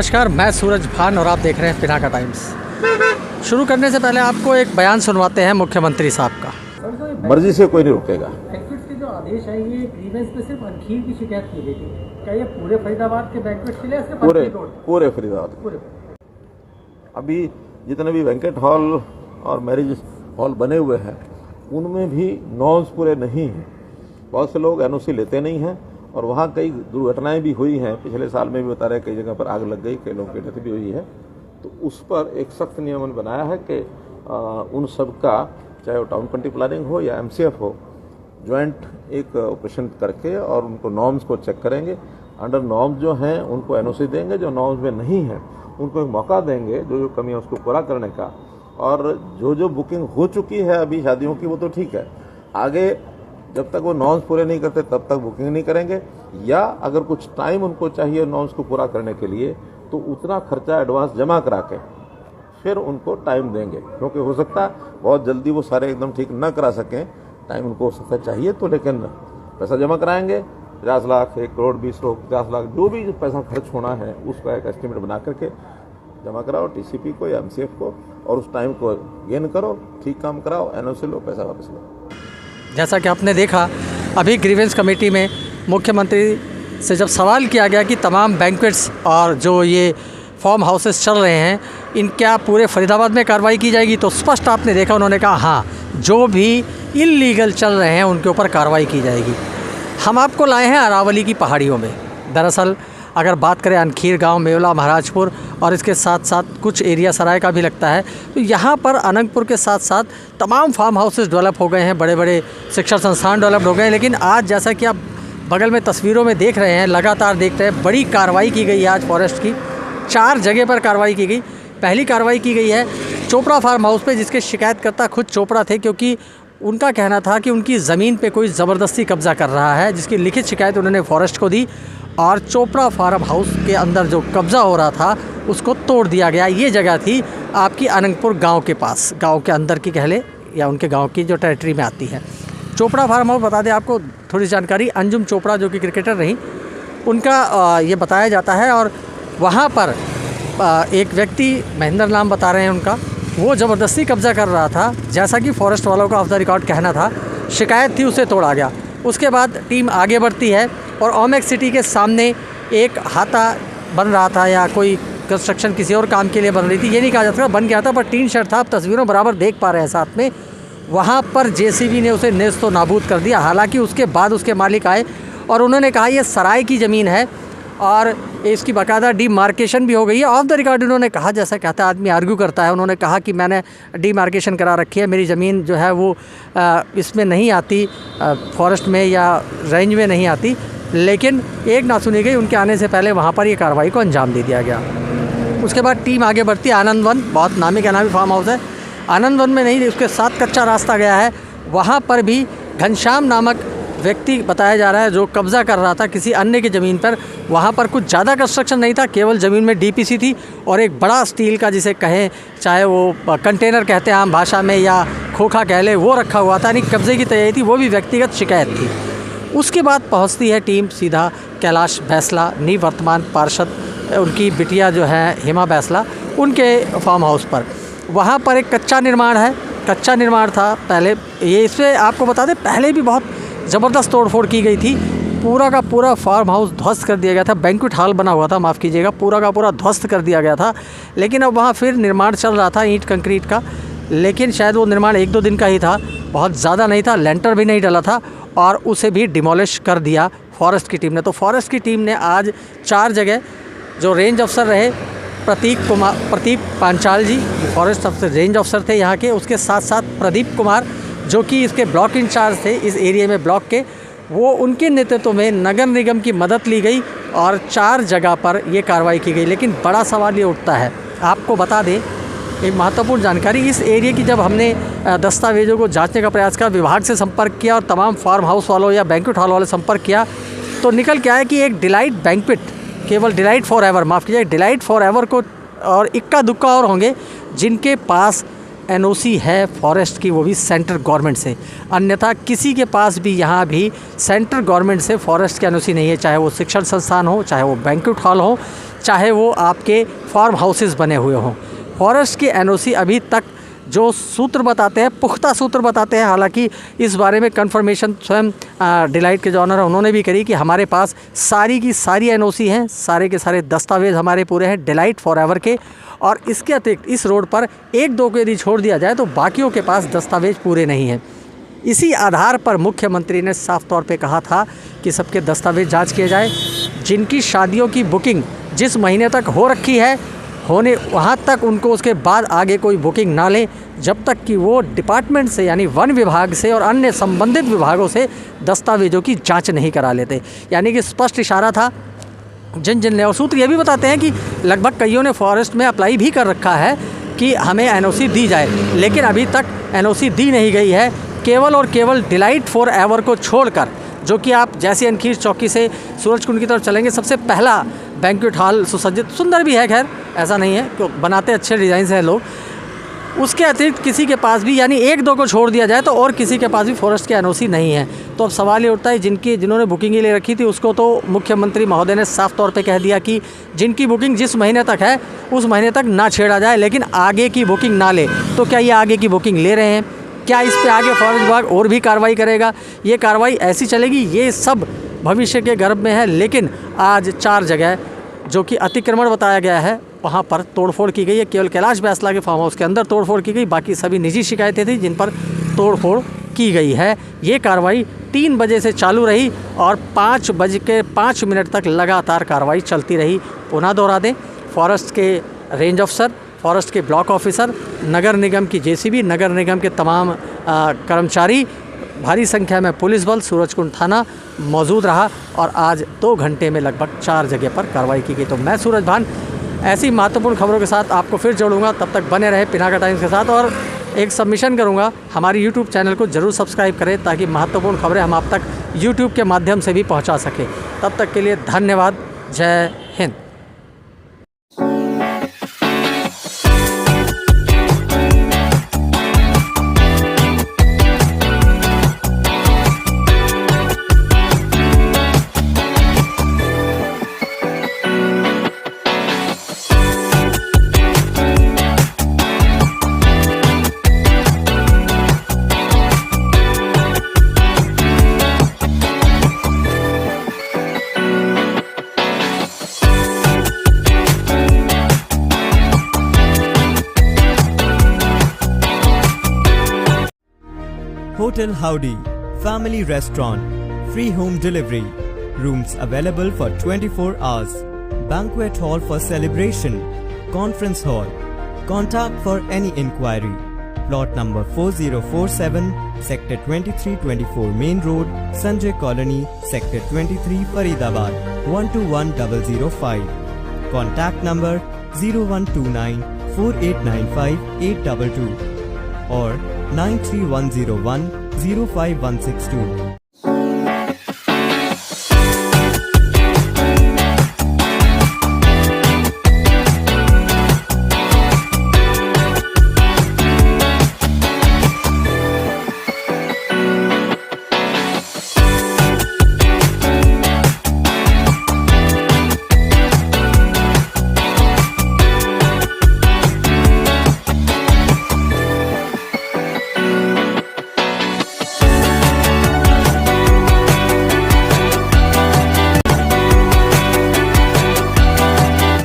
नमस्कार, मैं सूरज भान और आप देख रहे हैं पिनाका टाइम्स। शुरू करने से पहले आपको एक बयान सुनवाते हैं मुख्यमंत्री साहब का। मर्जी से कोई नहीं रुकेगा। बैंक्वेट के जो आदेश है ये ग्रीवेंस पे सिर्फ अनखीर की शिकायत की गई थी, क्या ये पूरे फरीदाबाद के बैंक्वेट के लिए? पूरे फरीदाबाद अभी जितने भी बैंक्वेट हॉल और मैरिज हॉल बने हुए हैं उनमें भी नॉर्म्स पूरे नहीं हैं। बहुत से लोग एनओसी लेते नहीं हैं और वहाँ कई दुर्घटनाएं भी हुई हैं। पिछले साल में भी बता रहे कई जगह पर आग लग गई, कई लोगों की डेथ भी हुई है। तो उस पर एक सख्त नियमन बनाया है कि उन सब का, चाहे वो टाउन प्लानिंग प्लानिंग हो या एमसीएफ हो, ज्वाइंट एक ऑपरेशन करके और उनको नॉर्म्स को चेक करेंगे। अंडर नॉर्म्स जो हैं उनको एनओसी देंगे, जो नॉर्म्स में नहीं है उनको एक मौका देंगे जो कमी है उसको पूरा करने का। और जो बुकिंग हो चुकी है अभी शादियों की वो तो ठीक है, आगे जब तक वो नॉर्म्स पूरे नहीं करते तब तक बुकिंग नहीं करेंगे, या अगर कुछ टाइम उनको चाहिए नॉर्म्स को पूरा करने के लिए तो उतना खर्चा एडवांस जमा करा के फिर उनको टाइम देंगे। क्योंकि हो सकता है बहुत जल्दी वो सारे एकदम ठीक न करा सकें, टाइम उनको हो सकता चाहिए, तो लेकिन पैसा जमा कराएंगे। 50 लाख, 1 करोड़ 20 लाख, 50 लाख, जो भी पैसा खर्च होना है उसका एक एस्टिमेट बना करके जमा कराओ टीसीपी को या एमसीएफ को, और उस टाइम को गेन करो, ठीक काम कराओ, एनओसी लो, पैसा वापस लो। जैसा कि आपने देखा, अभी ग्रीवेंस कमेटी में मुख्यमंत्री से जब सवाल किया गया कि तमाम बैंक्वेट्स और जो ये फार्म हाउसेस चल रहे हैं इन क्या पूरे फरीदाबाद में कार्रवाई की जाएगी, तो स्पष्ट आपने देखा उन्होंने कहा हाँ, जो भी इल्लीगल चल रहे हैं उनके ऊपर कार्रवाई की जाएगी। हम आपको लाए हैं अरावली की पहाड़ियों में। दरअसल अगर बात करें अनखीर गांव, मेवला, महाराजपुर और इसके साथ साथ कुछ एरिया सराय का भी लगता है, तो यहाँ पर अनंतपुर के साथ साथ तमाम फार्म हाउसेस डेवलप हो गए हैं, बड़े बड़े शिक्षण संस्थान डेवलप हो गए हैं। लेकिन आज जैसा कि आप बगल में तस्वीरों में देख रहे हैं, लगातार देख रहे हैं, बड़ी कार्रवाई की गई है आज फॉरेस्ट की। 4 जगह पर कार्रवाई की गई। पहली कार्रवाई की गई है चोपड़ा फार्म हाउस पे, जिसके शिकायतकर्ता खुद चोपड़ा थे, क्योंकि उनका कहना था कि उनकी ज़मीन पे कोई ज़बरदस्ती कब्ज़ा कर रहा है, जिसकी लिखित शिकायत उन्होंने फॉरेस्ट को दी और चोपड़ा फार्म हाउस के अंदर जो कब्ज़ा हो रहा था उसको तोड़ दिया गया। ये जगह थी आपकी अनंतपुर गांव के पास, गांव के अंदर की कह ले, या उनके गांव की जो टेरिटरी में आती है। चोपड़ा फार्म हाउस, बता दें आपको थोड़ी जानकारी, अंजुम चोपड़ा जो कि क्रिकेटर रही, उनका ये बताया जाता है। और वहाँ पर एक व्यक्ति, महेंद्र नाम बता रहे हैं उनका, वो ज़बरदस्ती कब्ज़ा कर रहा था, जैसा कि फॉरेस्ट वालों का ऑफ द रिकॉर्ड कहना था। शिकायत थी, उसे तोड़ा गया। उसके बाद टीम आगे बढ़ती है और ओमेक्स सिटी के सामने एक हाता बन रहा था, या कोई कंस्ट्रक्शन किसी और काम के लिए बन रही थी, ये नहीं कहा जा सकता, बन गया था, पर टीन शेड था। आप तस्वीरों बराबर देख पा रहे हैं साथ में। वहाँ पर जेसीबी ने उसे नेस्तो नाबूद कर दिया। हालांकि उसके बाद उसके मालिक आए और उन्होंने कहा ये सराय की ज़मीन है और इसकी बाकायदा डीमार्केशन भी हो गई है। ऑफ द रिकॉर्ड उन्होंने कहा, जैसा कहता है आदमी आर्ग्यू करता है, उन्होंने कहा कि मैंने डीमार्केशन करा रखी है, मेरी ज़मीन जो है वो इसमें नहीं आती, फॉरेस्ट में या रेंज में नहीं आती। लेकिन एक ना सुनी गई, उनके आने से पहले वहाँ पर ये कार्रवाई को अंजाम दे दिया गया। उसके बाद टीम आगे बढ़ती है आनंद वन, बहुत नामी का नामी फार्म हाउस है। आनंद वन में नहीं, उसके साथ कच्चा रास्ता गया है, वहाँ पर भी घनश्याम नामक व्यक्ति बताया जा रहा है जो कब्ज़ा कर रहा था किसी अन्य की ज़मीन पर। वहाँ पर कुछ ज़्यादा कंस्ट्रक्शन नहीं था, केवल ज़मीन में डीपीसी थी और एक बड़ा स्टील का, जिसे कहें चाहे वो कंटेनर कहते हैं आम भाषा में या खोखा कह ले, वो रखा हुआ था। यानी कब्ज़े की तैयारी थी, वो भी व्यक्तिगत शिकायत थी। उसके बाद पहुँचती है टीम सीधा कैलाश बैसला, निवर्तमान पार्षद, उनकी बिटिया जो है हेमा बैसला, उनके फार्म हाउस पर। वहाँ पर एक कच्चा निर्माण है, कच्चा निर्माण था पहले। ये इससे आपको बता दें, पहले भी बहुत ज़बरदस्त तोड़फोड़ की गई थी। पूरा का पूरा फार्म हाउस ध्वस्त कर दिया गया था। बैंक्वेट हॉल बना हुआ था, माफ़ कीजिएगा, पूरा का पूरा ध्वस्त कर दिया गया था। लेकिन अब वहाँ फिर निर्माण चल रहा था ईंट कंक्रीट का, लेकिन शायद वो निर्माण 1-2 दिन का ही था, बहुत ज़्यादा नहीं था, लेंटर भी नहीं डला था, और उसे भी डिमोलिश कर दिया फॉरेस्ट की टीम ने। तो फॉरेस्ट की टीम ने आज 4 जगह, जो रेंज अफसर रहे प्रतीक पांचाल जी, फॉरेस्ट अफसर रेंज अफसर थे यहाँ के, उसके साथ साथ प्रदीप कुमार जो कि इसके ब्लॉक इंचार्ज थे इस एरिया में ब्लॉक के, वो उनके नेतृत्व में नगर निगम की मदद ली गई और 4 जगह पर ये कार्रवाई की गई। लेकिन बड़ा सवाल ये उठता है, आपको बता दें एक महत्वपूर्ण जानकारी, इस एरिया की जब हमने दस्तावेजों को जांचने का प्रयास किया, विभाग से संपर्क किया और तमाम फार्म हाउस वालों या बैंक्वेट हॉल वाले संपर्क किया, तो निकल के आया कि एक डिलाइट बैंक्वेट, केवल डिलाइट फॉर एवर, माफ़ कीजिए, डिलाइट फॉर एवर को और इक्का दुक्का और होंगे जिनके पास एनओसी है फॉरेस्ट की, वो भी सेंट्रल गवर्नमेंट से। अन्यथा किसी के पास भी यहाँ भी सेंट्रल गवर्नमेंट से फॉरेस्ट की एनओसी नहीं है, चाहे वो शिक्षण संस्थान हो, चाहे वो बैंक्वेट हॉल हो, चाहे वो आपके फार्म हाउसेस बने हुए हों। फॉरेस्ट की एनओसी अभी तक जो सूत्र बताते हैं, पुख्ता सूत्र बताते हैं, हालांकि इस बारे में कंफर्मेशन स्वयं डिलाइट के जो ऑनर है उन्होंने भी करी कि हमारे पास सारी की सारी एनओसी हैं, सारे के सारे दस्तावेज़ हमारे पूरे हैं डिलाइट फॉरएवर के। और इसके अतिरिक्त इस रोड पर एक दो को यदि छोड़ दिया जाए तो बाकियों के पास दस्तावेज पूरे नहीं हैं। इसी आधार पर मुख्यमंत्री ने साफ तौर पे कहा था कि सबके दस्तावेज जांच किए जाए। जिनकी शादियों की बुकिंग जिस महीने तक हो रखी है होने वहाँ तक उनको उसके बाद आगे कोई बुकिंग ना लें जब तक कि वो डिपार्टमेंट से यानी वन विभाग से और अन्य संबंधित विभागों से दस्तावेज़ों की जांच नहीं करा लेते। यानी कि स्पष्ट इशारा था। जिन और सूत्र ये भी बताते हैं कि लगभग कईयों ने फॉरेस्ट में अप्लाई भी कर रखा है कि हमें एनओसी दी जाए, लेकिन अभी तक एनओसी दी नहीं गई है। केवल और केवल डिलाइट फॉरएवर को छोड़कर, जो कि आप जैसे अनखीर चौकी से सूरजकुंड की तरफ चलेंगे, सबसे पहला बैंक्वेट हॉल सुसज्जित, सुंदर भी है, खैर ऐसा नहीं है, तो बनाते अच्छे डिज़ाइन हैं लोग। उसके अतिरिक्त किसी के पास भी, यानी एक दो को छोड़ दिया जाए तो और किसी के पास भी फॉरेस्ट की एनओसी नहीं है। तो अब सवाल ये उठता है जिन्होंने बुकिंग ले रखी थी उसको तो मुख्यमंत्री महोदय ने साफ तौर पे कह दिया कि जिनकी बुकिंग जिस महीने तक है उस महीने तक ना छेड़ा जाए, लेकिन आगे की बुकिंग ना ले। तो क्या ये आगे की बुकिंग ले रहे हैं? क्या इस पे आगे फॉरेस्ट विभाग और भी कार्रवाई करेगा? ये कार्रवाई ऐसी चलेगी? ये सब भविष्य के गर्भ में है। लेकिन आज 4 जगह जो कि अतिक्रमण बताया गया है वहाँ पर तोड़फोड़ की गई है। केवल कैलाश बैसला के फार्म हाउस के अंदर तोड़फोड़ की गई, बाकी सभी निजी शिकायतें थी जिन पर तोड़फोड़ की गई है। ये कार्रवाई 3 बजे से चालू रही और 5:05 तक लगातार कार्रवाई चलती रही। पुनः दोहरा दें, फॉरेस्ट के रेंज अफसर, फॉरेस्ट के ब्लॉक ऑफिसर, नगर निगम की जेसीबी, नगर निगम के तमाम कर्मचारी, भारी संख्या में पुलिस बल, सूरजकुंड थाना मौजूद रहा और आज 2 घंटे में लगभग 4 जगह पर कार्रवाई की गई। तो मैं सूरज भान ऐसी महत्वपूर्ण खबरों के साथ आपको फिर जोड़ूंगा। तब तक बने रहे पिनाका टाइम्स के साथ और एक सबमिशन करूंगा, हमारी यूट्यूब चैनल को ज़रूर सब्सक्राइब करें ताकि महत्वपूर्ण खबरें हम आप तक यूट्यूब के माध्यम से भी पहुँचा सकें। तब तक के लिए धन्यवाद। जय Hind. Hotel Howdy, family restaurant, free home delivery, rooms available for 24 hours, banquet hall for celebration, conference hall. Contact for any inquiry. Plot number 4047, Sector 2324 Main Road, Sanjay Colony, Sector 23 Faridabad, 121005. Contact number 0129 4895 822 or 93101 05162.